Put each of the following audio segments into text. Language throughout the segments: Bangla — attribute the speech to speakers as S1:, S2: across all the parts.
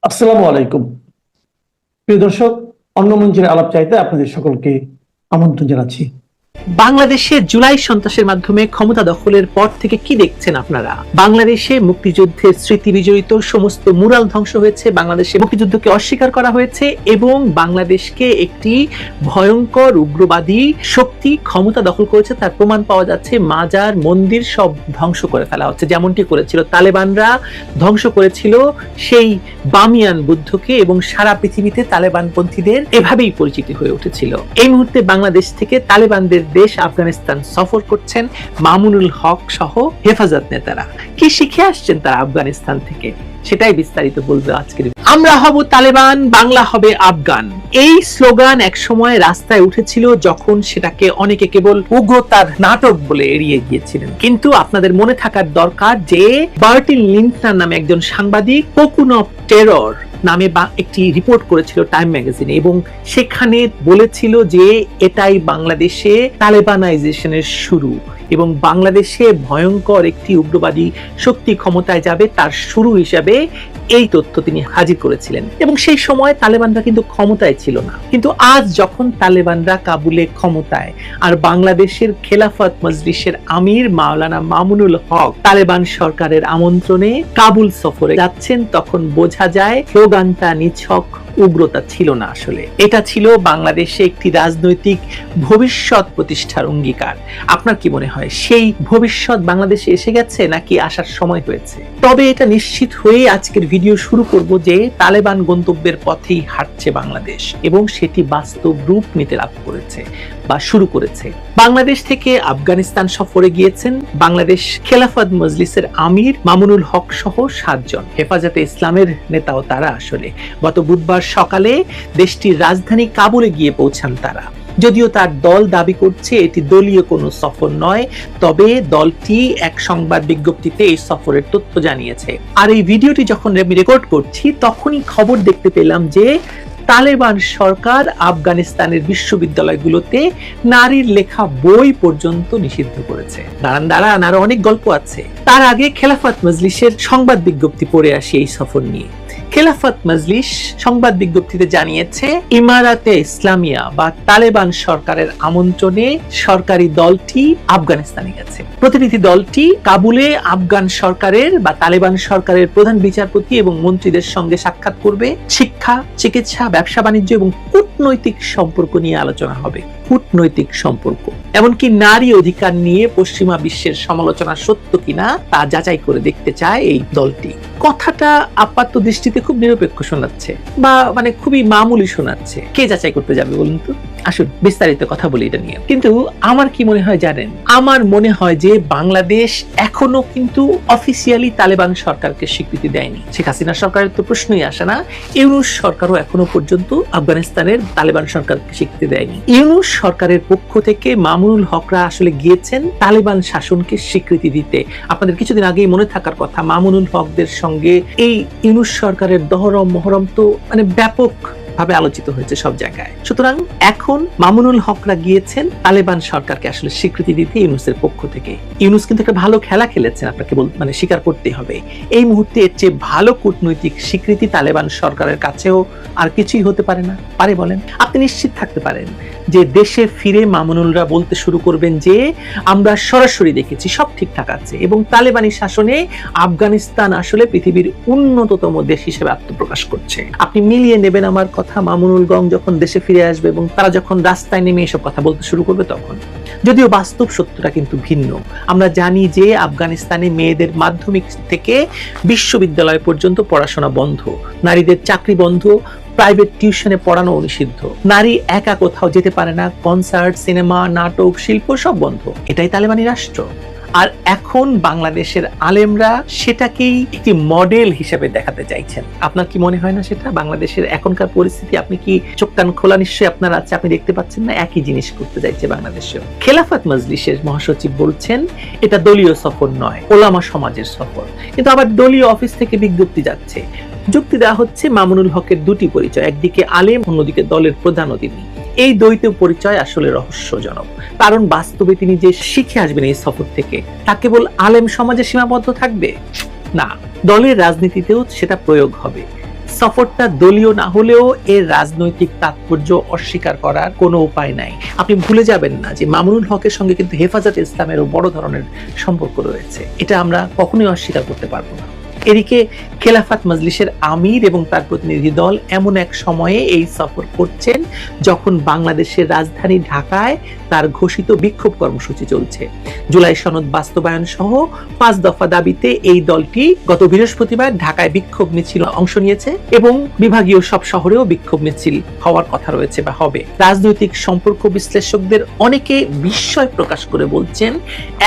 S1: আসসালামু আলাইকুম। প্রিয় দর্শক, অন্য মঞ্চের আলাপ চাইতে আপনাদের সকলকে আমন্ত্রণ জানাচ্ছি।
S2: বাংলাদেশে জুলাই সন্ত্রাসের মাধ্যমে ক্ষমতা দখলের পর থেকে কি দেখছেন আপনারা? বাংলাদেশে মুক্তিযুদ্ধের স্মৃতি বিজড়িত সমস্ত মুরাল ধ্বংস হয়েছে, বাংলাদেশে মুক্তিযুদ্ধকে অস্বীকার করা হয়েছে এবং বাংলাদেশকে একটি ভয়ঙ্কর উগ্রবাদী শক্তি ক্ষমতা দখল করেছে। তার প্রমাণ পাওয়া যাচ্ছে, মাজার মন্দির সব ধ্বংস করে ফেলা হচ্ছে, যেমনটি করেছিল তালেবানরা ধ্বংস করেছিল সেই বামিয়ান বুদ্ধকে, এবং সারা পৃথিবীতে তালেবানপন্থীদের এভাবেই পরিচিতি হয়ে উঠেছিল। এই মুহূর্তে বাংলাদেশ থেকে তালেবানদের দেশ আফগানিস্তান সফর করছেন মামুনুল হক সহ হেফাজত নেতারা। কি শিখে আসছেন তারা আফগানিস্তান থেকে, সেটাই বিস্তারিত বলবো আজকের। আমরা হব তালেবান, বাংলা হবে আফগান, এই স্লোগান এক সময় রাস্তায় উঠেছিল, যখন সেটাকে অনেকে কেবল উগ্রতার নাটক বলে এড়িয়ে গিয়েছিলেন। কিন্তু আপনাদের মনে থাকার দরকার যে বার্টিন লিন্টনার নামে একজন সাংবাদিক কোকুন অফ টেরর নামে একটি রিপোর্ট করেছিল টাইম ম্যাগাজিনে, এবং সেখানে বলেছিল যে এটাই বাংলাদেশে তালেবানাইজেশনের শুরু, এবং বাংলাদেশে ভয়ঙ্কর একটি উগ্রবাদী শক্তি ক্ষমতায় যাবে, তার শুরু হিসাবে এই তথ্য তিনি হাজির করেছিলেন। এবং সেই সময় তালেবানরা কিন্তু ক্ষমতায় ছিল না। কিন্তু আজ যখন তালেবানরা কাবুলে ক্ষমতায়, আর বাংলাদেশের খেলাফত মজলিসের আমির মাওলানা মামুনুল হক তালেবান সরকারের আমন্ত্রণে কাবুল সফরে যাচ্ছেন, তখন বোঝা যায় স্লোগানটা নিছক উগ্রতা ছিল না, আসলে এটা ছিল বাংলাদেশে একটি রাজনৈতিক ভবিষ্যৎ প্রতিষ্ঠার অঙ্গীকার। আপনার কি মনে হয় সেই ভবিষ্যৎ বাংলাদেশে এসে গেছে নাকি আসার সময় হয়েছে? তবে এটা নিশ্চিত হয়ে আজকের ভিডিও শুরু করব যে তালেবান গন্তব্যের পথেই হাঁটছে বাংলাদেশ, এবং সেটি বাস্তব রূপ নিতে লাভ করেছে বা শুরু করেছে। বাংলাদেশ থেকে আফগানিস্তান সফরে গিয়েছেন বাংলাদেশ খেলাফত মজলিসের আমির মামুনুল হক সহ 7 জন হেফাজতে ইসলামের নেতাও তারা। আসলে গত বুধবার সকালে দেশটির রাজধানী কাবুলে গিয়ে পৌঁছান তারা। যদিও তার দল দাবি করছে এটি দলীয় কোনো সফর নয়, তবে দলটি এক সংবাদ বিজ্ঞপ্তিতে এই সফরের তথ্য জানিয়েছে। আর এই ভিডিওটি যখন আমি রেকর্ড করছি, তখনই খবর দেখতে পেলাম যে তালেবান সরকার আফগানিস্তানের বিশ্ববিদ্যালয়গুলোতে নারীর লেখা বই পর্যন্ত নিষিদ্ধ করেছে। দাঁড়ান, আরো অনেক গল্প আছে। তার আগে খেলাফত মজলিসের সংবাদ বিজ্ঞপ্তি পড়ে আসি এই সফর নিয়ে। খেলাফত মজলিস সংবাদ বিজ্ঞপ্তিতে জানিয়েছে, ইমারাতে ইসলামিয়া বা তালেবান সরকারের আমন্ত্রণে সরকারি দলটি আফগানিস্তানে গেছে। প্রতিনিধি দলটি কাবুলে আফগান সরকারের বা তালেবান সরকারের প্রধান বিচারপতি এবং মন্ত্রীদের সঙ্গে সাক্ষাৎ করবে। শিক্ষা, চিকিৎসা, ব্যবসা বাণিজ্য এবং কূটনৈতিক সম্পর্ক নিয়ে আলোচনা হবে। কূটনৈতিক সম্পর্ক, এমনকি নারী অধিকার নিয়ে পশ্চিমা বিশ্বের সমালোচনা সত্য কিনা তা যাচাই করে দেখতে চায় এই দলটি। কথাটা আপাত দৃষ্টিতে খুব নিরপেক্ষ শোনাচ্ছে, বা খুবই মামুলি শোনাচ্ছে। কে যাচাই করতে যাবে বলুন তো? আসুন বিস্তারিত কথা বলি এটা নিয়ে। কিন্তু আমার কি মনে হয় জানেন? আমার মনে হয় যে বাংলাদেশ এখনো কিন্তু অফিসিয়ালি তালেবান সরকারকে স্বীকৃতি দেয়নি। শেখ হাসিনা সরকারের তো প্রশ্নই আসে না। ইউনূস সরকারও এখনো পর্যন্ত আফগানিস্তানের তালেবান সরকারকে স্বীকৃতি দেয়নি। ইউনূস সরকারের পক্ষ থেকে মামুনুল হকরা আসলে গিয়েছেন তালেবান শাসনকে স্বীকৃতি দিতে। আপনাদের কিছুদিন আগেই মনে থাকার কথা, মামুনুল হকদের সঙ্গে এই ইউনূস সরকারের দহরম মহরম তো ব্যাপক ভাবে আলোচিত হয়েছে সব জায়গায়। সুতরাং এখন মামুনুল হকরা গিয়েছেন তালেবান সরকারকে আসলে স্বীকৃতি দিতে ইউনূসের পক্ষ থেকে। ইউনূস কিন্তু একটা ভালো খেলা খেলেছেন, আপনাকে স্বীকার করতে হবে। এই মুহূর্তে এর চেয়ে ভালো কূটনৈতিক স্বীকৃতি তালেবান সরকারের কাছেও আর কিছুই হতে পারে না। পারে বলেন? আপনি নিশ্চিত থাকতে পারেন যে দেশে ফিরে মামুনুলরা বলতে শুরু করবেন যে আমরা সরাসরি দেখেছি সব ঠিকঠাক আছে, এবং তালেবানি শাসনে আফগানিস্তান আসলে পৃথিবীর উন্নততম দেশ হিসেবে আত্মপ্রকাশ করছে। আপনি মিলিয়ে নেবেন আমার কথা। মামুনুল গং যখন দেশে ফিরে আসবে এবং তারা যখন রাস্তায় নেমে এসব কথা বলতে শুরু করবে তখন, যদিও বাস্তব সত্যটা কিন্তু ভিন্ন। আমরা জানি যে আফগানিস্তানে মেয়েদের মাধ্যমিক থেকে বিশ্ববিদ্যালয় পর্যন্ত পড়াশোনা বন্ধ, নারীদের চাকরি বন্ধ, প্রাইভেট টিউশনে পড়ানো নিষিদ্ধ, নারী একা কোথাও যেতে পারে না, কনসার্ট, সিনেমা, নাটক, শিল্প সব বন্ধ। এটাই তালেবানি রাষ্ট্র। আর এখন বাংলাদেশের আলেমরা সেটাকেই একটি মডেল হিসেবে দেখাতে চাইছেন। আপনার কি মনে হয় না সেটা? বাংলাদেশের এখনকার পরিস্থিতি, আপনি কি চোখ কান খোলা নিশ্চয়ই আপনার আছে, আপনি দেখতে পাচ্ছেন না? একই জিনিস করতে চাইছে বাংলাদেশেও। খেলাফত মজলিসের মহাসচিব বলছেন এটা দলীয় সফর নয়, ওলামা সমাজের সফর। কিন্তু আবার দলীয় অফিস থেকে বিজ্ঞপ্তি যাচ্ছে, যুক্তি দেওয়া হচ্ছে মামুনুল হকের দুটি পরিচয়, একদিকে আলেম, অন্যদিকে দলের প্রধানও তিনি। এই দ্বৈত পরিচয় আসলে রহস্যজনক, কারণ বাস্তবে তিনি যে শিখে আসবেন এই সফর থেকে তা কেবল আলেম সমাজে সীমাবদ্ধ থাকবে না, দলের রাজনীতিতেও সেটা প্রয়োগ হবে। সফরটা দলীয় না হলেও এর রাজনৈতিক তাৎপর্য অস্বীকার করার কোনো উপায় নাই। আপনি ভুলে যাবেন না যে মামুনুল হকের সঙ্গে কিন্তু হেফাজতে ইসলামেরও বড় ধরনের সম্পর্ক রয়েছে, এটা আমরা কখনোই অস্বীকার করতে পারবো না। এদিকে খেলাফত মজলিসের আমির এবং তার প্রতিনিধি দল এমন এক সময়ে এই সফর করছেন যখন বাংলাদেশের রাজধানী ঢাকায় তার ঘোষিত বিক্ষোভ কর্মসূচি চলছে। জুলাই সনদ বাস্তবায়ন সহ 5 দফা দাবিতে এই দলটি গত বৃহস্পতিবার ঢাকায় বিক্ষোভ মিছিল অংশ নিয়েছে এবং বিভাগীয় সব শহরেও বিক্ষোভ মিছিল হওয়ার কথা রয়েছে বা হবে। রাজনৈতিক সম্পর্ক বিশ্লেষকদের অনেকে বিস্ময় প্রকাশ করে বলছেন,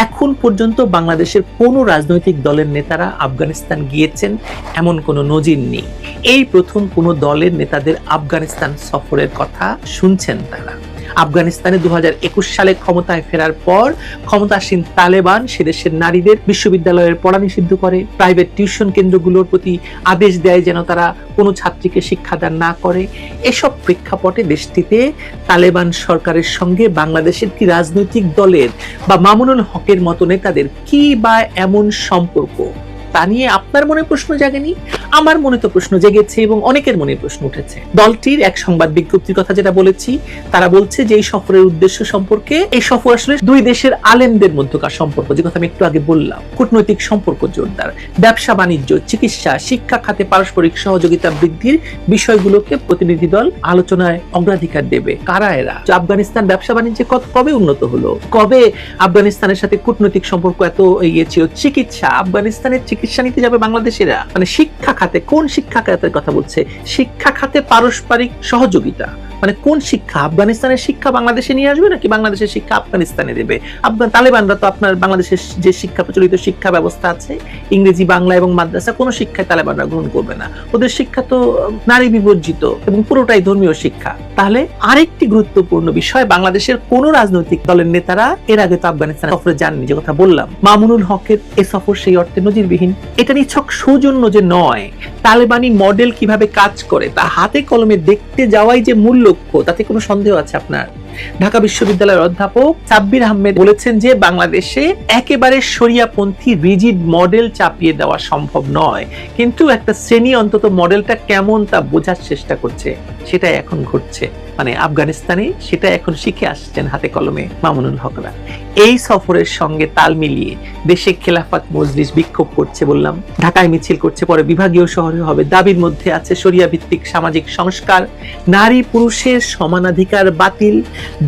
S2: এখন পর্যন্ত বাংলাদেশের কোনো রাজনৈতিক দলের নেতারা আফগানিস্তান গিয়েছেন এমন কোনো নজির নেই। এই প্রথম কোনো দলের নেতাদের আফগানিস্তান সফরের কথা শুনছেন তারা। আফগানিস্তানে 2021 সালে ক্ষমতায় ফেরার পর ক্ষমতাসীন তালেবান সেদেশের নারীদের বিশ্ববিদ্যালয়ের পড়া নিষিদ্ধ করে, প্রাইভেট টিউশন কেন্দ্রগুলোর প্রতি আদেশ দেয় যেন তারা কোনো ছাত্রীকে শিক্ষাদান না করে। এসব প্রেক্ষাপটে দেশটিতে তালেবান সরকারের সঙ্গে বাংলাদেশের কি রাজনৈতিক দলের বা মামুনুল হকের মতো নেতাদের কি বা এমন সম্পর্ক, তা নিয়ে আপনার মনে প্রশ্ন জাগেনি? আমার মনে তো প্রশ্ন জেগেছে এবং অনেকের মনে প্রশ্ন উঠেছে। দলটির এক সংবাদ বিজ্ঞপ্তির কথা যেটা বলেছি, তারা বলছে যে এই সফরের উদ্দেশ্য সম্পর্কে, এই সফর আসলে দুই দেশের আলেমদের মধ্যকার সম্পর্ক, যে কথা আমি একটু আগে বললাম, কূটনৈতিক সম্পর্ক জোরদার, ব্যবসা বাণিজ্য, চিকিৎসা, শিক্ষা খাতে পারস্পরিক সহযোগিতা বৃদ্ধির বিষয়গুলোকে প্রতিনিধি দল আলোচনায় অগ্রাধিকার দেবে। কারা এরা? আফগানিস্তান ব্যবসা বাণিজ্যে কবে উন্নত হলো? কবে আফগানিস্তানের সাথে কূটনৈতিক সম্পর্ক এত এগিয়ে ছিল? চিকিৎসা, আফগানিস্তানের চিকিৎসা নিতে যাবে বাংলাদেশিরা, মানে শিক্ষা খাতে, কোন শিক্ষা খাতের কথা বলছে? শিক্ষা খাতে পারস্পরিক সহযোগিতা, মানে কোন শিক্ষা? আফগানিস্তানের শিক্ষা বাংলাদেশে নিয়ে আসবে নাকি বাংলাদেশের শিক্ষা আফগানিস্তানে দেবে? তালেবানরা তো আপনার বাংলাদেশের যে শিক্ষা প্রচলিত শিক্ষা ব্যবস্থা আছে, ইংরেজি, বাংলা এবং মাদ্রাসা, কোনো শিক্ষায় তালেবানরা গ্রহণ করবে না। ওদের শিক্ষা তো নারী বিবর্জিত এবং পুরোটাই ধর্মীয় শিক্ষা। তাহলে আরেকটি গুরুত্বপূর্ণ বিষয়, বাংলাদেশের কোন রাজনৈতিক দলের নেতারা এর আগে তো আফগানিস্তান সফরে যাননি, যে কথা বললাম। মামুনুল হকের এ সফর সেই অর্থে নজিরবিহীন। এটা নিছক সৌজন্য যে নয়, তালেবানি মডেল কিভাবে কাজ করে তা হাতে কলমে দেখতে যাওয়াই যে মূল লক্ষ্য, তাতে কোনো সন্দেহ আছে আপনার? ঢাকা বিশ্ববিদ্যালয়ের অধ্যাপক সাব্বির আহমেদ বলেছেন যে বাংলাদেশে একেবারে শরিয়াপন্থী রিজিড মডেল চাপিয়ে দেওয়া সম্ভব নয়, কিন্তু একটা শ্রেণী অন্তত মডেলটা কেমন তা বোঝার চেষ্টা করছে, সেটাই এখন ঘটছে। মানে আফগানিস্তানে সেটা এখন শিখে আসছেন হাতে কলমে মামুনুল হকরা। এই সফরের সঙ্গে তাল মিলিয়ে দেশে খেলাফত মজলিস বিক্ষোভ করছে বললাম, ঢাকায় মিছিল করছে, পরে বিভাগীয় শহরে হবে। দাবির মধ্যে আছে শরিয়া ভিত্তিক সামাজিক সংস্কার, নারী পুরুষের সমানাধিকার বাতিল,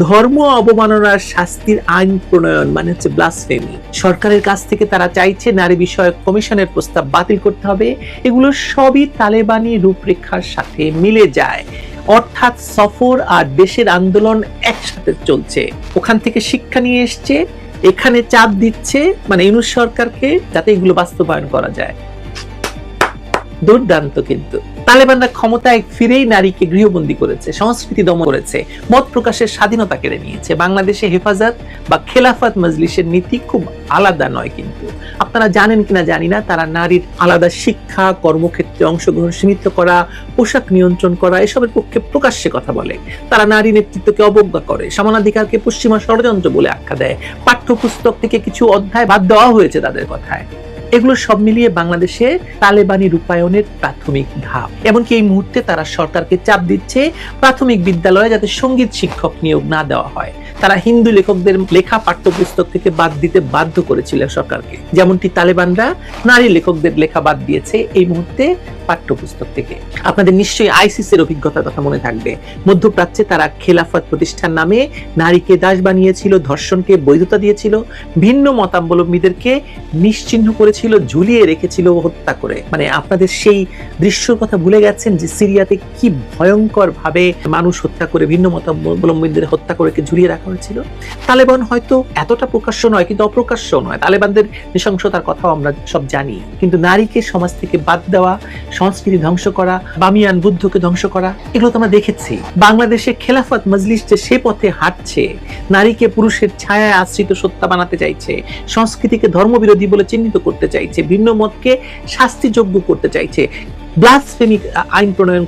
S2: ধর্ম অবমাননার শাস্তির আইন প্রণয়ন, মানে হচ্ছে ব্লাসফেমি। সরকারের কাছ থেকে তারা চাইছে নারী বিষয়ক কমিশনের প্রস্তাব বাতিল করতে হবে। এগুলো সবই তালেবানি রূপরেখার সাথে মিলে যায়। অর্থাৎ সফর আর দেশের আন্দোলন একসাথে চলছে। ওখান থেকে শিক্ষা নিয়ে এসছে, এখানে চাপ দিচ্ছে মানে ইউনূস সরকারকে, যাতে এগুলো বাস্তবায়ন করা যায়। দুর্দান্ত। কিন্তু তালেবানরা ক্ষমতায় ফিরেই নারীকে গৃহবন্দী করেছে, সংস্কৃতি দমন করেছে, মত প্রকাশের স্বাধীনতা কেড়ে নিয়েছে। বাংলাদেশে হেফাজত বা খেলাফত মজলিসের নীতি খুব আলাদা নয়, কিন্তু আপনারা জানেন কিনা জানি না, তারা নারীর আলাদা শিক্ষা, কর্মক্ষেত্রে অংশগ্রহণ সীমিত করা, পোশাক নিয়ন্ত্রণ করা, এসবের পক্ষে প্রকাশ্যে কথা বলে। তারা নারী নেতৃত্বকে অবজ্ঞা করে, সমানাধিকারকে পশ্চিমা ষড়যন্ত্র বলে আখ্যা দেয়। পাঠ্যপুস্তক থেকে কিছু অধ্যায় বাদ দেওয়া হয়েছে তাদের কথায়। এগুলো সব মিলিয়ে বাংলাদেশে তালেবানি রূপায়ণের প্রাথমিক ধাপ। এমনকি এই মুহূর্তে তারা সরকারকে চাপ দিচ্ছে প্রাথমিক বিদ্যালয়ে যাতে সঙ্গীত শিক্ষক নিয়োগ না দেওয়া হয়। তারা হিন্দু লেখকদের লেখা পাঠ্যপুস্তক থেকে বাদ দিতে বাধ্য করেছিল সরকারকে, যেমনটি তালেবানরা নারী লেখকদের লেখা বাদ দিয়েছে এই মুহূর্তে পাঠ্যপুস্তক থেকে। আপনাদের নিশ্চয়ই আইসিসির অভিজ্ঞতার কথা মনে থাকবে। মধ্যপ্রাচ্যে তারা খেলাফত প্রতিষ্ঠান নামে নারীকে দাস বানিয়েছিল, ধর্ষণকে বৈধতা দিয়েছিল, ভিন্ন মতাবলম্বীদেরকে নিশ্চিহ্ন করেছিল, ঝুলিয়ে রেখেছিল হত্যা করে। মানে আপনাদের সেই দৃশ্যর কথা ভুলে গেছেন যে সিরিয়াতে কি ভয়ঙ্কর ভাবে মানুষ হত্যা করে, ভিন্ন মতাবলম্বীদের হত্যা করে ঝুলিয়ে রাখা হয়েছিল। তালেবান হয়তো এতটা প্রকাশ্য নয়, কিন্তু অপ্রকাশ্য নয়। তালেবানদের নৃশংসতার কথাও আমরা সব জানি, কিন্তু নারীকে সমাজ থেকে বাদ দেওয়া, সংস্কৃতি ধ্বংস করা, বামিয়ান বুদ্ধকে ধ্বংস করা, এগুলো তো আমরা দেখেছি। বাংলাদেশে খেলাফত মজলিস যে সে পথে হাঁটছে, নারীকে পুরুষের ছায়ায় আশ্রিত সত্তা বানাতে চাইছে, সংস্কৃতিকে ধর্মবিরোধী বলে চিহ্নিত করতে চাইছে, ভিন্ন মতকে শাস্তিযোগ্য করতে চাইছে, ব্লাসফেমি আইন প্রণয়ন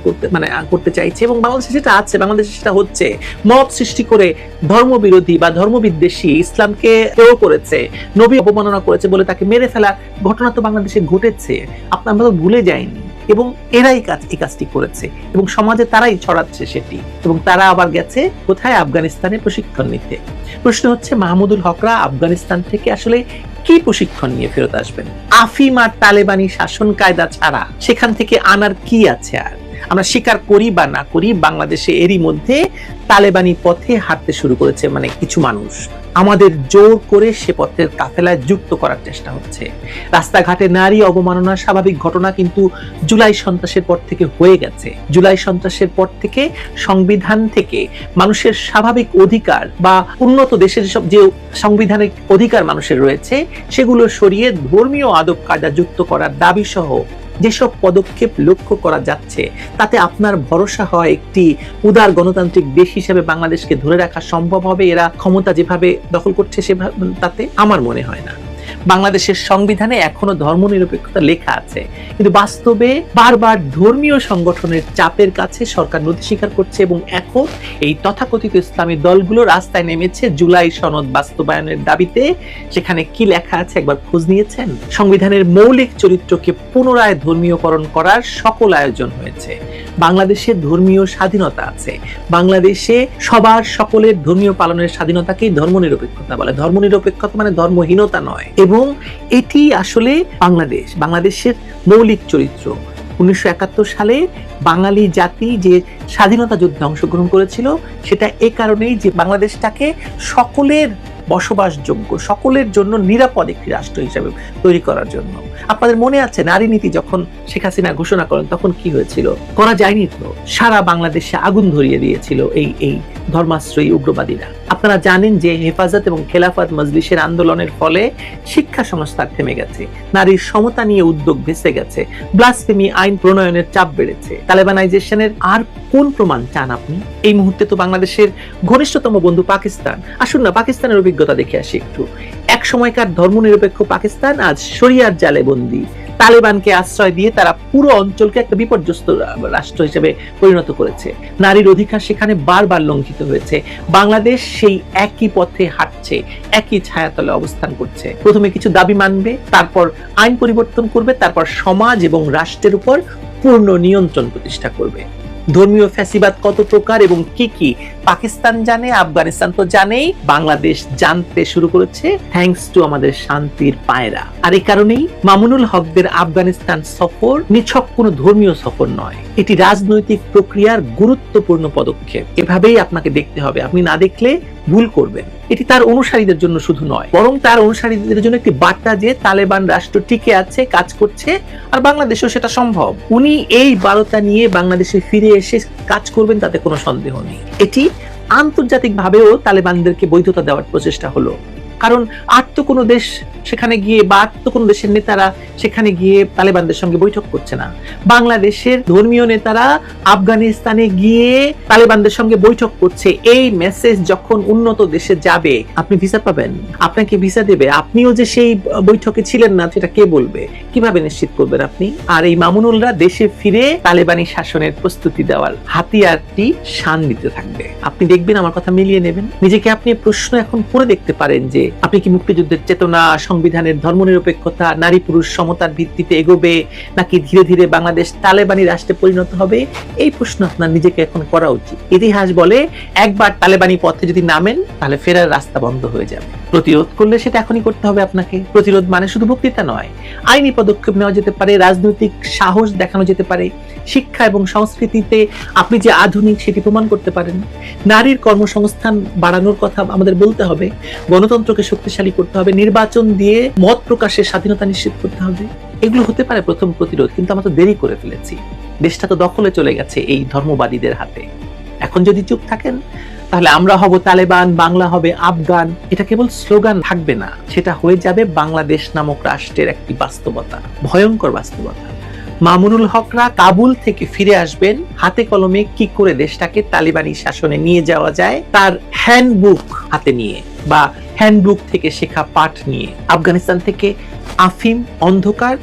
S2: করতে চাইছে, এবং বাংলাদেশে সেটা আছে, বাংলাদেশে সেটা হচ্ছে। মব সৃষ্টি করে ধর্মবিরোধী বা ধর্মবিদ্বেষী ইসলামকে হেয় করেছে, নবী অবমাননা করেছে বলে তাকে মেরে ফেলার ঘটনা তো বাংলাদেশে ঘটেছে। আমরা তো ভুলে যাইনি। এবং এরাই এই কাজটি করেছে এবং সমাজে তারাই ছড়াচ্ছে সেটি, এবং তারা আবার গেছে কোথায়? আফগানিস্তানে প্রশিক্ষণ নিতে। প্রশ্ন হচ্ছে, মাহমুদুল হকরা আফগানিস্তান থেকে আসলে কি প্রশিক্ষণ নিয়ে ফেরত আসবেন? আফিম আর তালেবানি শাসন কায়দা ছাড়া সেখান থেকে আনার কি আছে? আর আমরা স্বীকার করি বা না করি, বাংলাদেশে এরই মধ্যে তালেবানি পথে হাঁটতে শুরু করেছে মানে কিছু মানুষ। আমাদের জোর করে সে পথের কাফেলায় যুক্ত করার চেষ্টা হচ্ছে। রাস্তাঘাটে নারী অবমাননা স্বাভাবিক ঘটনা, কিন্তু জুলাই সন্ত্রাসের পর থেকে হয়ে গেছে। জুলাই সন্ত্রাসের পর থেকে সংবিধান থেকে মানুষের স্বাভাবিক অধিকার বা উন্নত দেশের সব যে সাংবিধানিক অধিকার মানুষের রয়েছে সেগুলো সরিয়ে ধর্মীয় আদব কায়দা যুক্ত করার দাবি সহ যেসব পদক্ষেপ লক্ষ্য করা যাচ্ছে, তাতে আপনার ভরসা হয় একটি উদার গণতান্ত্রিক দেশ হিসেবে বাংলাদেশকে ধরে রাখা সম্ভব হবে? এরা ক্ষমতা যেভাবে দখল করছে সেভাবে, তাতে আমার মনে হয় না। বাংলাদেশের সংবিধানে এখনো ধর্মনিরপেক্ষতা লেখা আছে, কিন্তু বাস্তবে বারবার ধর্মীয় সংগঠনের চাপের কাছে সরকার নথি স্বীকার করছে, এবং এখন এই তথাকথিত ইসলামী দলগুলো রাস্তায় নেমেছে জুলাই সনদ বাস্তবায়নের দাবিতে। সেখানে কি লেখা আছে একবার খোঁজ নিয়েছেন? সংবিধানের মৌলিক চরিত্রকে পুনরায় ধর্মীয়করণ করার সকল আয়োজন হয়েছে। বাংলাদেশে ধর্মীয় স্বাধীনতা আছে। বাংলাদেশে সবার সকলের ধর্মীয় পালনের স্বাধীনতাকেই ধর্মনিরপেক্ষতা বলে। ধর্মনিরপেক্ষতা মানে ধর্মহীনতা নয়, এবং এটি আসলে বাংলাদেশের মৌলিক চরিত্র। 1971 সালে বাঙালি জাতি যে স্বাধীনতা যুদ্ধে অংশগ্রহণ করেছিল, সেটা এ কারণেই যে বাংলাদেশটাকে সকলের বসবাসযোগ্য, সকলের জন্য নিরাপদ একটি রাষ্ট্র হিসেবে তৈরি করার জন্য। আপনাদের মনে আছে নারী নীতি যখন শেখ হাসিনা ঘোষণা করেন তখন কি হয়েছিল? করা যায়নি তো, সারা বাংলাদেশে আগুন ধরিয়ে দিয়েছিল এই ধর্মাশ্রয়ী উগ্রবাদীরা। আপনারা জানেন যে হেফাজত এবং খেলাফত মজলিসের আন্দোলনের ফলে শিক্ষা সংস্কার থেমে গেছে, নারীর সমতা নিয়ে উদ্যোগ ভেসে গেছে, ব্লাসফেমি আইন প্রণয়নের চাপ বেড়েছে। তালেবানাইজেশনের আর কোন প্রমাণ চান আপনি? এই মুহূর্তে তো বাংলাদেশের ঘনিষ্ঠতম বন্ধু পাকিস্তান। আসুন না পাকিস্তানের অভিজ্ঞতা দেখে আসি একটু। এক সময়কার ধর্মনিরপেক্ষ পাকিস্তান আজ শরিয়ার জালে বন্দী। তালেবানকে আশ্রয় দিয়ে তারা পুরো অঞ্চলকে একটা বিপর্যস্ত রাষ্ট্র হিসেবে পরিণত করেছে। নারীর অধিকার সেখানে বারবার লঙ্ঘিত হয়েছে। বাংলাদেশ সেই একই পথে হাঁটছে, একই ছায়াতলে অবস্থান করছে। প্রথমে কিছু দাবি মানবে, তারপর আইন পরিবর্তন করবে, তারপর সমাজ এবং রাষ্ট্রের উপর পূর্ণ নিয়ন্ত্রণ প্রতিষ্ঠা করবে। ধর্মীয় ফ্যাসিবাদ কত প্রকার এবং কি কি পাকিস্তান জানে, আফগানিস্তান তো জানেই, বাংলাদেশ জানতে শুরু করেছে থ্যাঙ্কস টু আমাদের শান্তির পায়রা। আর এই কারণেই মামুনুল হকদের আফগানিস্তান সফর নিছক কোনো ধর্মীয় সফর নয়, এটি রাজনৈতিক প্রক্রিয়ার গুরুত্বপূর্ণ পদক্ষেপ। এভাবেই আপনাকে দেখতে হবে, আপনি না দেখলে ভুল করবেন। এটি তার অনুসারীদের জন্য শুধু নয়, বরং তার অনুসারীদের জন্য একটি বার্তা যে তালেবান রাষ্ট্র টিকে আছে, কাজ করছে, আর বাংলাদেশেও সেটা সম্ভব। উনি এই বার্তা নিয়ে বাংলাদেশে ফিরে এসে কাজ করবেন, তাতে কোনো সন্দেহ নেই। এটি আন্তর্জাতিকভাবেও তালেবানদেরকে বৈধতা দেওয়ার প্রচেষ্টা হলো, কারণ আর তো কোনো দেশ সেখানে গিয়ে বা আর তো কোনো দেশের নেতারা সেখানে গিয়ে তালেবানদের সঙ্গে বৈঠক করছে না। বাংলাদেশের ধর্মীয় নেতারা আফগানিস্তানে গিয়ে তালেবানদের সঙ্গে বৈঠক করছে। এই মেসেজ যখন উন্নত দেশে যাবে, আপনি ভিসা পাবেন, আপনাকে ভিসা দেবে। আপনিও যে সেই বৈঠকে ছিলেন না সেটা কে বলবে? কিভাবে নিশ্চিত করবেন আপনি? আর এই মামুনুলরা দেশে ফিরে তালেবানি শাসনের প্রস্তুতি দেওয়ার হাতিয়ারটি শান দিতে থাকবে। আপনি দেখবেন, আমার কথা মিলিয়ে নেবেন। নিজেকে আপনি প্রশ্ন এখন করে দেখতে পারেন যে আপনি কি মুক্তিযুদ্ধের চেতনা, সংবিধানের ধর্মনিরপেক্ষতা, নারী পুরুষ সমতার ভিত্তিতে এগোবে, নাকি ধীরে ধীরে বাংলাদেশ তালেবানি রাষ্ট্রে পরিণত হবে? এই প্রশ্ন আপনার নিজেকে এখন করা উচিত। ইতিহাস বলে একবার তালেবানি পথে যদি নামেন তাহলে ফেরার রাস্তা বন্ধ হয়ে যাবে। প্রতিরোধ করলে সেটা এখনই করতে হবে আপনাকে। প্রতিরোধ মানে শুধু বক্তৃতা নয়, আইনি পদক্ষেপ নেওয়া যেতে পারে, রাজনৈতিক সাহস দেখানো যেতে পারে, শিক্ষা এবং সংস্কৃতিতে আপনি যে আধুনিক সেটি প্রমাণ করতে পারেন। নারীর কর্মসংস্থান বাড়ানোর কথা আমাদের বলতে হবে, গণতন্ত্রকে শক্তিশালী করতে হবে, নির্বাচন দিয়ে মত প্রকাশের স্বাধীনতা নিশ্চিত করতে হবে। এগুলো হতে পারে প্রথম প্রতিরোধ, কিন্তু আমরা তো দেরি করে ফেলেছি। দেশটা তো দখলে চলে গেছে এই ধর্মবাদীদের হাতে। এখন যদি চুপ থাকেন তাহলে আমরা হব তালেবান, বাংলা হবে আফগান। এটা কেবল স্লোগান থাকবে না, সেটা হয়ে যাবে বাংলাদেশ নামক রাষ্ট্রের একটি বাস্তবতা, ভয়ঙ্কর বাস্তবতা। মামুনুল হকরা কাবুল থেকে ফিরে আসবেন হাতে কলমে কি করে দেশটাকে তালিবানি শাসনে নিয়ে যাওয়া যায় তার হ্যান্ডবুক হাতে নিয়ে, বা হ্যান্ডবুক থেকে শেখা পাঠ নিয়ে। আফগানিস্তান থেকে আফিম, অন্ধকার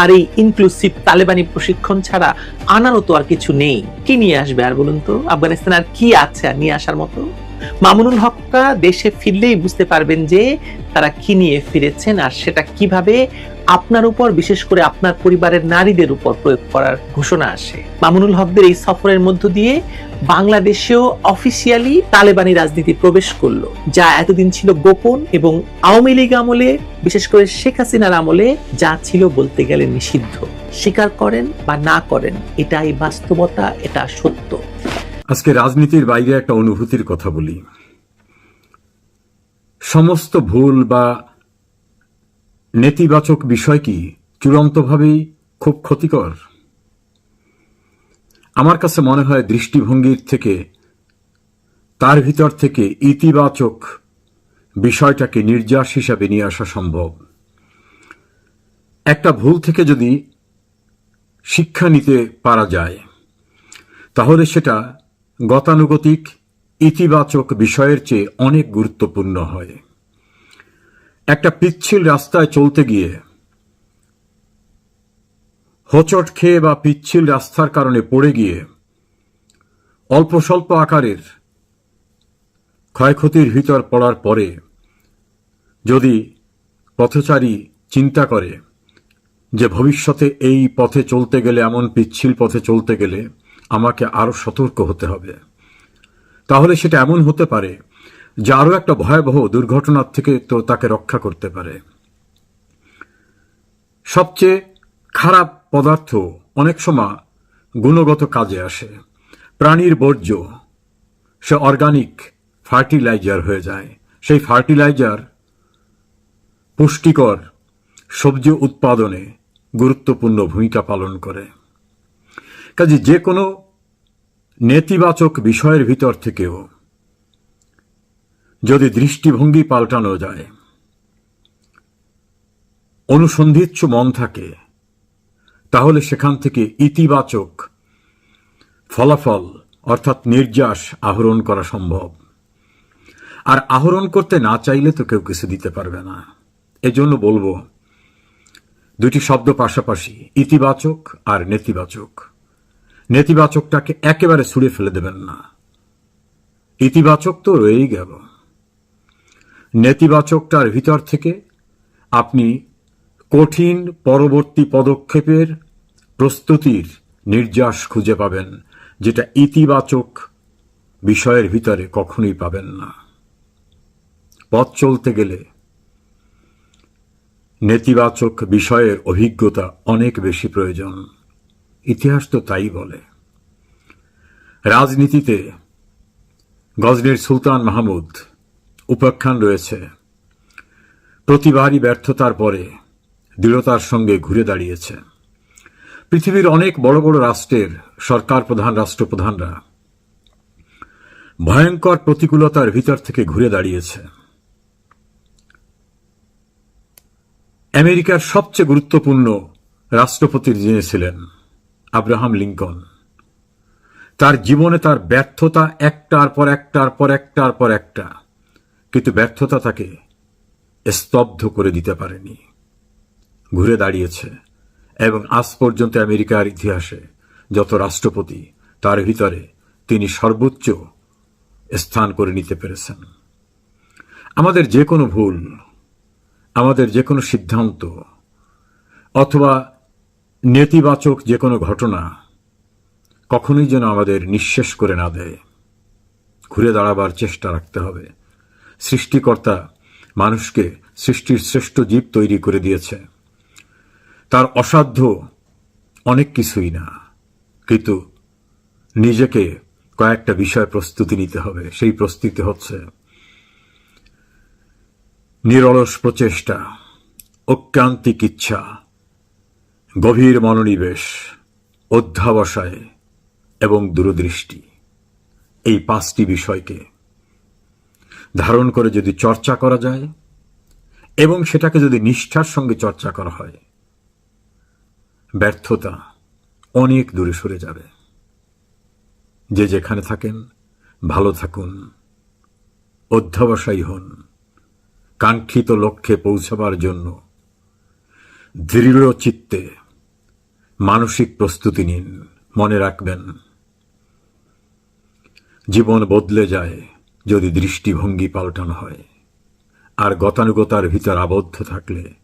S2: আর এই ইনক্লুসিভ তালেবানি প্রশিক্ষণ ছাড়া আনারও তো আর কিছু নেই। কি নিয়ে আসবে আর বলুন তো? আফগানিস্তান আর কি আছে আর নিয়ে আসার মতো? মামুনুল হকরা দেশে ফিরলেই বুঝতে পারবেন যে তারা কি নিয়ে ফিরেছেন আর সেটা কিভাবে আপনার উপর, বিশেষ করে আপনার পরিবারের নারীদের উপর প্রয়োগ করার ঘোষণা আসে। মামুনুল হকদের এই সফরের মধ্য দিয়ে বাংলাদেশেও অফিসিয়ালি তালেবানি রাজনীতি প্রবেশ করলো, যা এতদিন ছিল গোপন এবং আওয়ামী লীগ আমলে, বিশেষ করে শেখ হাসিনার আমলে যা ছিল বলতে গেলে নিষিদ্ধ। স্বীকার করেন বা না করেন, এটাই বাস্তবতা, এটা সত্য।
S3: আজকে রাজনীতির বাইরে একটা অনুভূতির কথা বলি। সমস্ত ভুল বা নেতিবাচক বিষয় কি চূড়ান্তভাবেই খুব ক্ষতিকর? আমার কাছে মনে হয় দৃষ্টিভঙ্গির থেকে, তার ভিতর থেকে ইতিবাচক বিষয়টাকে নির্যাস হিসাবে নিয়ে আসা সম্ভব। একটা ভুল থেকে যদি শিক্ষা নিতে পারা যায়, তাহলে সেটা গতানুগতিক ইতিবাচক বিষয়ের চেয়ে অনেক গুরুত্বপূর্ণ হয়। একটা পিচ্ছিল রাস্তায় চলতে গিয়ে হোঁচট খেয়ে বা পিচ্ছিল রাস্তার কারণে পড়ে গিয়ে অল্প স্বল্প আকারের ক্ষয়ক্ষতির ভিতর পড়ার পরে যদি পথচারী চিন্তা করে যে ভবিষ্যতে এই পথে চলতে গেলে, এমন পিচ্ছিল পথে চলতে গেলে আমাকে আরো সতর্ক হতে হবে, তাহলে সেটা এমন হতে পারে যে আরো একটা ভয়াবহ দুর্ঘটনার থেকে তো তাকে রক্ষা করতে পারে। সবচেয়ে খারাপ পদার্থ অনেক সময় গুণগত কাজে আসে। প্রাণীর বর্জ্য সে অর্গানিক ফার্টিলাইজার হয়ে যায়। সেই ফার্টিলাইজার পুষ্টিকর সবজি উৎপাদনে গুরুত্বপূর্ণ ভূমিকা পালন করে। কাজে যে কোনো নেতিবাচক বিষয়ের ভিতর থেকেও যদি দৃষ্টিভঙ্গি পাল্টানো যায়, অনুসন্ধিৎসু মন থাকে, তাহলে সেখান থেকে ইতিবাচক ফলাফল অর্থাৎ নির্যাস আহরণ করা সম্ভব। আর আহরণ করতে না চাইলে তো কেউ কিছু দিতে পারবে না। এজন্য বলবো দুটি শব্দ পাশাপাশি, ইতিবাচক আর নেতিবাচক। নেতিবাচকটাকে একেবারে ছুঁড়ে ফেলে দেবেন না, ইতিবাচক তো রয়েই গেল। নেতিবাচকটার ভিতর থেকে আপনি কঠিন পরবর্তী পদক্ষেপের প্রস্তুতির নির্যাস খুঁজে পাবেন, যেটা ইতিবাচক বিষয়ের ভিতরে কখনোই পাবেন না। পথ চলতে গেলে নেতিবাচক বিষয়ের অভিজ্ঞতা অনেক বেশি প্রয়োজন। ইতিহাস তো তাই বলে। রাজনীতিতে গজনির সুলতান মাহমুদ উপাখ্যান রয়েছে, প্রতিবারই ব্যর্থতার পরে দৃঢ়তার সঙ্গে ঘুরে দাঁড়িয়েছে। পৃথিবীর অনেক বড় বড় রাষ্ট্রের সরকার প্রধান, রাষ্ট্রপ্রধানরা ভয়ঙ্কর প্রতিকূলতার ভিতর থেকে ঘুরে দাঁড়িয়েছে। আমেরিকার সবচেয়ে গুরুত্বপূর্ণ রাষ্ট্রপতি যিনি ছিলেন আব্রাহাম লিঙ্কন, তার জীবনে তার ব্যর্থতা একটার পর একটার পর একটার পর একটা, কিন্তু ব্যর্থতা তাকে স্তব্ধ করে দিতে পারেনি। ঘুরে দাঁড়িয়েছে এবং আজ পর্যন্ত আমেরিকার ইতিহাসে যত রাষ্ট্রপতি, তার ভিতরে তিনি সর্বোচ্চ স্থান করে নিতে পেরেছেন। আমাদের যে কোনো ভুল, আমাদের যে কোনো সিদ্ধান্ত অথবা নেতিবাচক যে কোনো ঘটনা কখনোই যেন আমাদের নিঃশেষ করে না দেয়। ঘুরে দাঁড়াবার চেষ্টা রাখতে হবে। সৃষ্টিকর্তা মানুষকে সৃষ্টির শ্রেষ্ঠ জীব তৈরি করে দিয়েছে। তার অসাধ্য অনেক কিছুই না, কিন্তু নিজেকে কয়েকটা বিষয় প্রস্তুতি নিতে হবে। সেই প্রস্তুতি হচ্ছে নিরলস প্রচেষ্টা, ঐকান্তিক ইচ্ছা, গভীর মনোনিবেশ, অধ্যবসায় এবং দূরদৃষ্টি। এই পাঁচটি বিষয়কে ধারণ করে যদি চর্চা করা যায় এবং সেটাকে যদি নিষ্ঠার সঙ্গে চর্চা করা হয়, ব্যর্থতা অনেক দূরে সরে যাবে। যে যেখানে থাকেন ভালো থাকুন, অধ্যবসায়ী হন, কাঙ্ক্ষিত লক্ষ্যে পৌঁছাবার জন্য দৃঢ় চিত্তে মানসিক প্রস্তুতি নিন। মনে রাখবেন, জীবন বদলে যায় যদি দৃষ্টিভঙ্গি পাল্টানো হয়। আর গতানুগতার ভিতর আবদ্ধ থাকলে